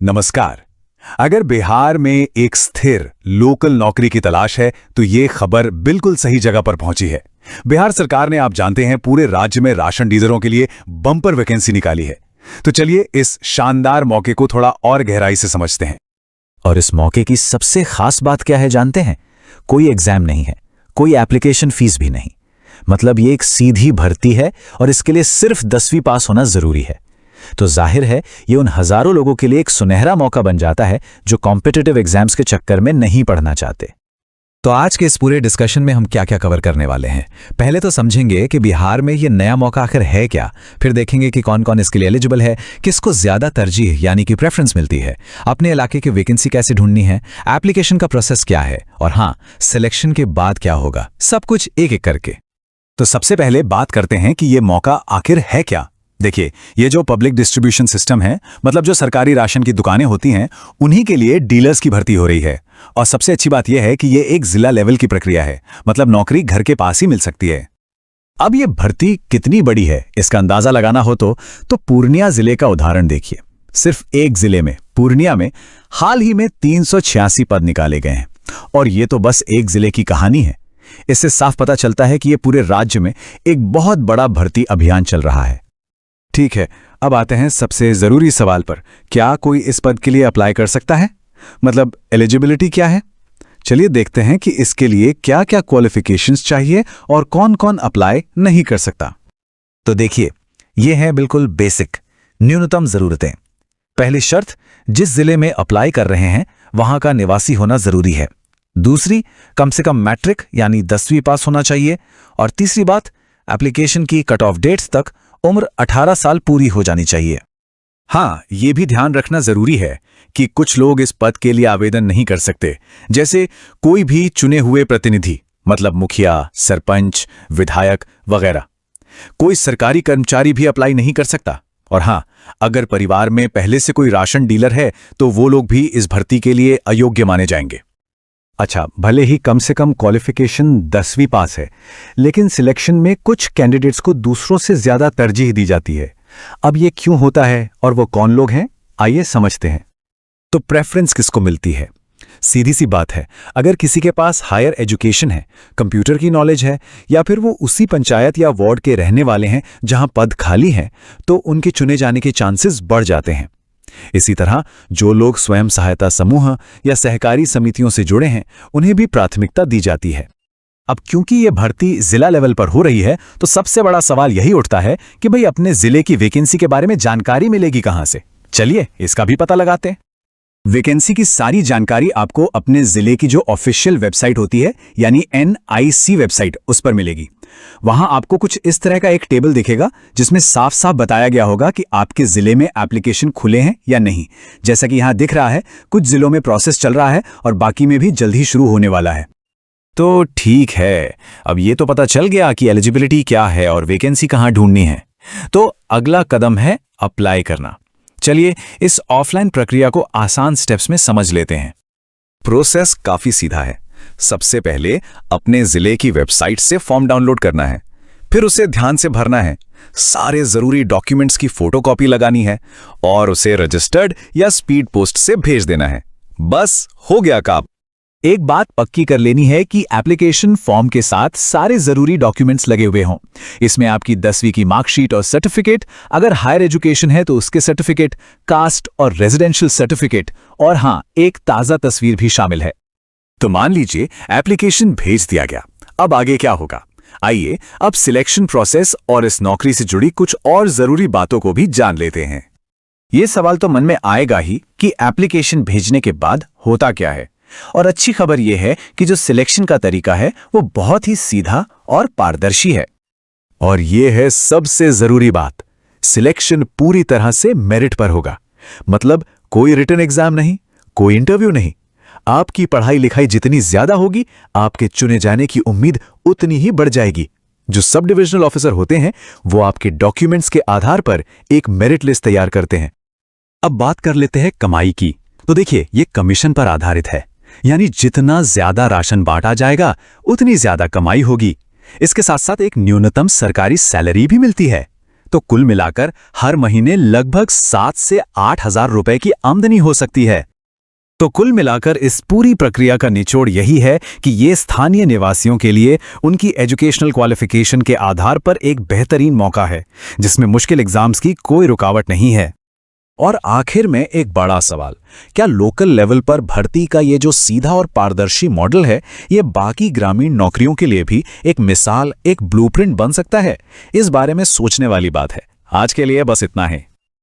नमस्कार। अगर बिहार में एक स्थिर लोकल नौकरी की तलाश है तो ये खबर बिल्कुल सही जगह पर पहुंची है। बिहार सरकार ने, आप जानते हैं, पूरे राज्य में राशन डीलरों के लिए बम्पर वैकेंसी निकाली है। तो चलिए इस शानदार मौके को थोड़ा और गहराई से समझते हैं। और इस मौके की सबसे खास बात क्या है जानते हैं? कोई एग्जाम नहीं है, कोई एप्लीकेशन फीस भी नहीं। मतलब ये एक सीधी भर्ती है और इसके लिए सिर्फ 10वीं पास होना जरूरी है। तो जाहिर है ये उन हजारों लोगों के लिए एक सुनहरा मौका बन जाता है जो कॉम्पिटिटिव एग्जाम्स के चक्कर में नहीं पढ़ना चाहते। तो आज के इस पूरे डिस्कशन में हम क्या क्या कवर करने वाले हैं। पहले तो समझेंगे कि बिहार में ये नया मौका आखिर है क्या, फिर देखेंगे कि कौन कौन इसके लिए एलिजिबल है, किसको ज्यादा तरजीह यानी कि प्रेफरेंस मिलती है, अपने इलाके की वैकेंसी कैसे ढूंढनी है, एप्लीकेशन का प्रोसेस क्या है और हाँ, सिलेक्शन के बाद क्या होगा, सब कुछ एक एक करके। तो सबसे पहले बात करते हैं कि ये मौका आखिर है क्या। देखिए, ये जो पब्लिक डिस्ट्रीब्यूशन सिस्टम है, मतलब जो सरकारी राशन की दुकानें होती हैं, उन्हीं के लिए डीलर्स की भर्ती हो रही है। और सबसे अच्छी बात यह है कि ये एक जिला लेवल की प्रक्रिया है, मतलब नौकरी घर के पास ही मिल सकती है। अब ये भर्ती कितनी बड़ी है, इसका अंदाजा लगाना हो तो पूर्णिया जिले का उदाहरण देखिए। सिर्फ एक जिले में, पूर्णिया में, हाल ही में 386 पद निकाले गए हैं। और ये तो बस एक जिले की कहानी है। इससे साफ पता चलता है कि ये पूरे राज्य में एक बहुत बड़ा भर्ती अभियान चल रहा है। ठीक है, अब आते हैं सबसे जरूरी सवाल पर। क्या कोई इस पद के लिए अप्लाई कर सकता है? मतलब एलिजिबिलिटी क्या है? चलिए देखते हैं कि इसके लिए क्या क्या क्वालिफिकेशंस चाहिए और कौन कौन अप्लाई नहीं कर सकता। तो देखिए, ये है बिल्कुल बेसिक न्यूनतम जरूरतें। पहली शर्त, जिस जिले में अप्लाई कर रहे हैं वहां का निवासी होना जरूरी है। दूसरी, कम से कम मैट्रिक यानी 10वीं पास होना चाहिए। और तीसरी बात, एप्लीकेशन की कट ऑफ डेट्स तक उम्र 18 साल पूरी हो जानी चाहिए। हाँ, ये भी ध्यान रखना जरूरी है कि कुछ लोग इस पद के लिए आवेदन नहीं कर सकते, जैसे कोई भी चुने हुए प्रतिनिधि, मतलब मुखिया, सरपंच, विधायक वगैरह। कोई सरकारी कर्मचारी भी अप्लाई नहीं कर सकता। और हाँ, अगर परिवार में पहले से कोई राशन डीलर है तो वो लोग भी इस भर्ती के लिए अयोग्य माने जाएंगे। अच्छा, भले ही कम से कम क्वालिफिकेशन 10वीं पास है, लेकिन सिलेक्शन में कुछ कैंडिडेट्स को दूसरों से ज्यादा तरजीह दी जाती है। अब ये क्यों होता है और वो कौन लोग हैं, आइए समझते हैं। तो प्रेफरेंस किसको मिलती है? सीधी सी बात है, अगर किसी के पास हायर एजुकेशन है, कंप्यूटर की नॉलेज है, या फिर वो उसी पंचायत या वार्ड के रहने वाले हैं जहां पद खाली हैं, तो उनके चुने जाने के चांसेस बढ़ जाते हैं। इसी तरह जो लोग स्वयं सहायता समूह या सहकारी समितियों से जुड़े हैं, उन्हें भी प्राथमिकता दी जाती है। अब क्योंकि ये भर्ती जिला लेवल पर हो रही है, तो सबसे बड़ा सवाल यही उठता है कि भाई अपने जिले की वैकेंसी के बारे में जानकारी मिलेगी कहां से? चलिए इसका भी पता लगाते हैं। वैकेंसी की सारी जानकारी आपको अपने जिले की जो ऑफिशियल वेबसाइट होती है, यानी NIC वेबसाइट, उस पर मिलेगी। वहां आपको कुछ इस तरह का एक टेबल दिखेगा जिसमें साफ साफ बताया गया होगा कि आपके जिले में एप्लीकेशन खुले हैं या नहीं। जैसा कि यहां दिख रहा है, कुछ जिलों में प्रोसेस चल रहा है और बाकी में भी जल्द ही शुरू होने वाला है। तो ठीक है, अब ये तो पता चल गया कि एलिजिबिलिटी क्या है और वैकेंसी कहां ढूंढनी है। तो अगला कदम है अप्लाई करना। चलिए इस ऑफलाइन प्रक्रिया को आसान स्टेप्स में समझ लेते हैं। प्रोसेस काफी सीधा है। सबसे पहले अपने जिले की वेबसाइट से फॉर्म डाउनलोड करना है, फिर उसे ध्यान से भरना है, सारे जरूरी डॉक्यूमेंट्स की फोटोकॉपी लगानी है और उसे रजिस्टर्ड या स्पीड पोस्ट से भेज देना है। बस हो गया काम। एक बात पक्की कर लेनी है कि एप्लीकेशन फॉर्म के साथ सारे जरूरी डॉक्यूमेंट्स लगे हुए हों। इसमें आपकी 10वीं की मार्कशीट और सर्टिफिकेट, अगर हायर एजुकेशन है तो उसके सर्टिफिकेट, कास्ट और रेजिडेंशियल सर्टिफिकेट, और हाँ, एक ताजा तस्वीर भी शामिल है। तो मान लीजिए एप्लीकेशन भेज दिया गया। अब आगे क्या होगा? आइए अब सिलेक्शन प्रोसेस और इस नौकरी से जुड़ी कुछ और जरूरी बातों को भी जान लेते हैं। ये सवाल तो मन में आएगा ही कि एप्लीकेशन भेजने के बाद होता क्या है। और अच्छी खबर यह है कि जो सिलेक्शन का तरीका है वो बहुत ही सीधा और पारदर्शी है। और यह है सबसे जरूरी बात, सिलेक्शन पूरी तरह से मेरिट पर होगा। मतलब कोई रिटन एग्जाम नहीं, कोई इंटरव्यू नहीं। आपकी पढ़ाई लिखाई जितनी ज्यादा होगी, आपके चुने जाने की उम्मीद उतनी ही बढ़ जाएगी। जो सब डिविजनल ऑफिसर होते हैं वो आपके डॉक्यूमेंट्स के आधार पर एक मेरिट लिस्ट तैयार करते हैं। अब बात कर लेते हैं कमाई की। तो देखिए, ये कमीशन पर आधारित है, यानी जितना ज्यादा राशन बांटा जाएगा उतनी ज्यादा कमाई होगी। इसके साथ साथ एक न्यूनतम सरकारी सैलरी भी मिलती है। तो कुल मिलाकर हर महीने लगभग 7 से 8 हजार रुपए की आमदनी हो सकती है। तो कुल मिलाकर इस पूरी प्रक्रिया का निचोड़ यही है कि ये स्थानीय निवासियों के लिए उनकी एजुकेशनल क्वालिफिकेशन के आधार पर एक बेहतरीन मौका है, जिसमें मुश्किल एग्जाम्स की कोई रुकावट नहीं है। और आखिर में एक बड़ा सवाल, क्या लोकल लेवल पर भर्ती का ये जो सीधा और पारदर्शी मॉडल है, ये बाकी ग्रामीण नौकरियों के लिए भी एक मिसाल, एक ब्लूप्रिंट बन सकता है? इस बारे में सोचने वाली बात है। आज के लिए बस इतना है।